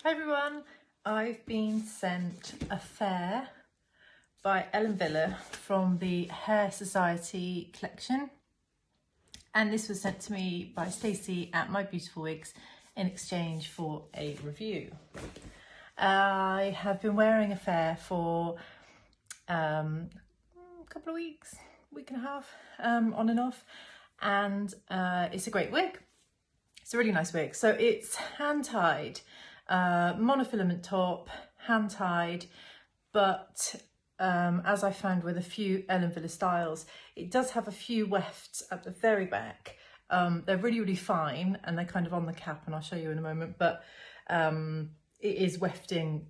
Hi everyone, I've been sent a fair by Ellen Wille from the Hair Society collection, and this was sent to me by Stacey at My Beautiful Wigs in exchange for a review. I have been wearing a fair for a couple of weeks, week and a half, on and off, and it's a great wig. It's a really nice wig. So it's hand-tied, monofilament top, hand-tied, but as I found with a few Ellen Wille styles, it does have a few wefts at the very back. They're really, really fine, and they're kind of on the cap, and I'll show you in a moment, but it is wefting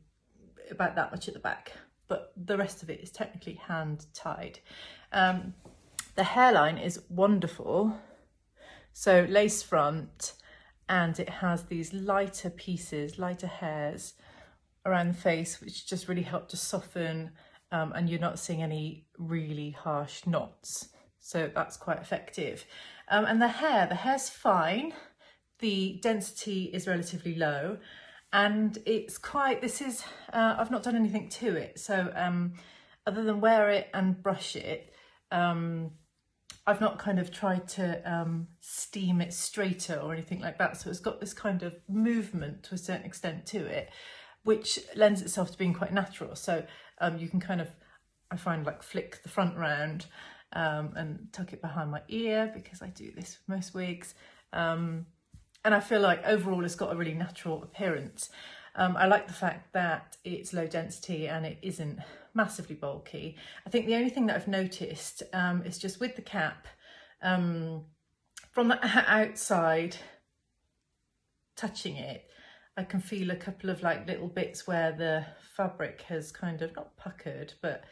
about that much at the back, but the rest of it is technically hand-tied. The hairline is wonderful. So lace front, and it has these lighter pieces, lighter hairs around the face, which just really help to soften, and you're not seeing any really harsh knots. So that's quite effective. And the hair's fine. The density is relatively low, and it's quite, I've not done anything to it. So other than wear it and brush it, I've not kind of tried to steam it straighter or anything like that. So it's got this kind of movement to a certain extent to it, which lends itself to being quite natural. So you can kind of, I find, like flick the front round and tuck it behind my ear, because I do this with most wigs. And I feel like overall it's got a really natural appearance. I like the fact that it's low density and it isn't massively bulky. I think the only thing that I've noticed is just with the cap, from the outside touching it, I can feel a couple of like little bits where the fabric has kind of not puckered, but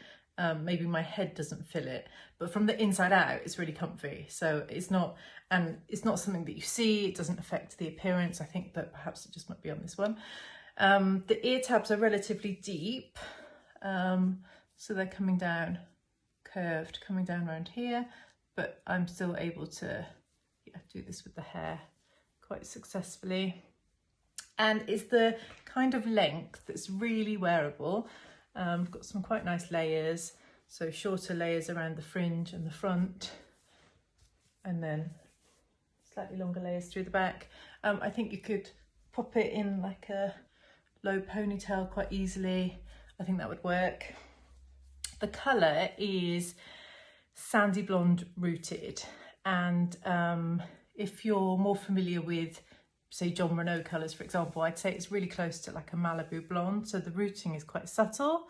maybe my head doesn't feel it. But from the inside out, it's really comfy. So it's not something that you see. It doesn't affect the appearance. I think that perhaps it just might be on this one. The ear tabs are relatively deep, so they're coming down curved, coming down around here, but I'm still able to do this with the hair quite successfully. And it's the kind of length that's really wearable. I've got some quite nice layers, so shorter layers around the fringe and the front, and then slightly longer layers through the back. I think you could pop it in like a low ponytail quite easily. I think that would work. The colour is Sandyblonde rooted, and if you're more familiar with, say, John Renault colours, for example, I'd say it's really close to like a Malibu blonde. So the rooting is quite subtle,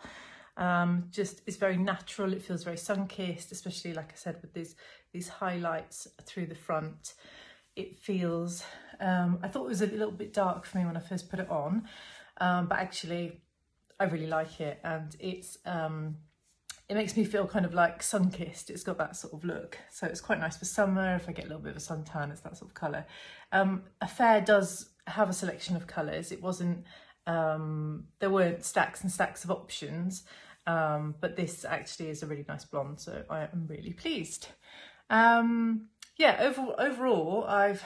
just it's very natural. It feels very sun-kissed, especially, like I said, with these highlights through the front. It feels, I thought it was a little bit dark for me when I first put it on, but actually I really like it, and it makes me feel kind of like sun-kissed. It's got that sort of look, so it's quite nice for summer. If I get a little bit of a suntan, it's that sort of colour. A fair does have a selection of colours. It wasn't, there weren't stacks and stacks of options, but this actually is a really nice blonde, so I am really pleased. Yeah, overall, I've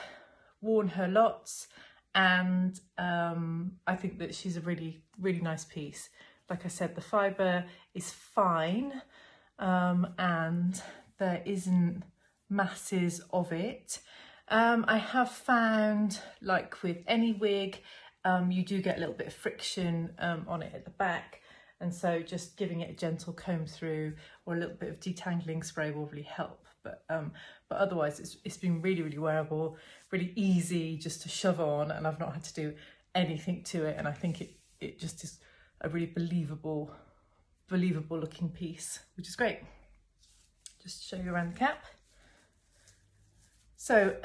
worn her lots, and I think that she's a really, really nice piece. Like I said, the fibre is fine, and there isn't masses of it. I have found, like with any wig, you do get a little bit of friction on it at the back, and so just giving it a gentle comb through or a little bit of detangling spray will really help. But otherwise it's been really, really wearable, really easy just to shove on, and I've not had to do anything to it, and I think it just is a really believable looking piece, which is great. Just to show you around the cap. So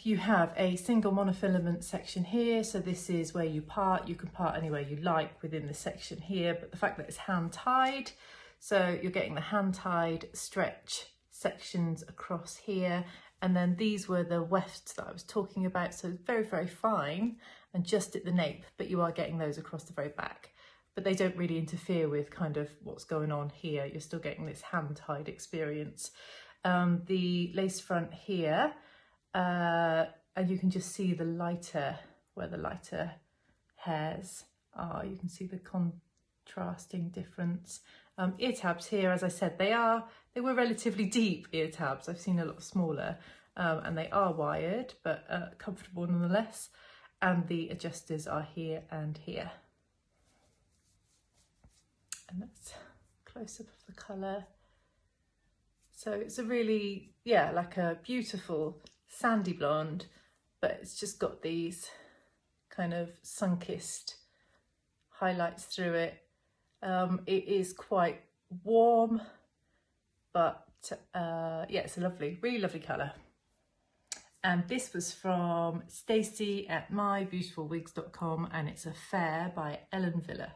you have a single monofilament section here. So this is where you part. You can part anywhere you like within the section here, but the fact that it's hand tied, so you're getting the hand tied stretch sections across here. And then these were the wefts that I was talking about. So very, very fine and just at the nape, but you are getting those across the very back. But they don't really interfere with kind of what's going on here. You're still getting this hand-tied experience. The lace front here, and you can just see the lighter, where the lighter hairs are. You can see the contrasting difference. Ear tabs here, as I said, they were relatively deep ear tabs. I've seen a lot smaller, and they are wired, but comfortable nonetheless. And the adjusters are here and here. And that's a close up of the colour. So it's a really, yeah, like a beautiful sandy blonde, but it's just got these kind of sun-kissed highlights through it. It is quite warm, but yeah, it's a lovely, really lovely colour. And this was from Stacey at mybeautifulwigs.com, and it's Affair by Ellen Wille.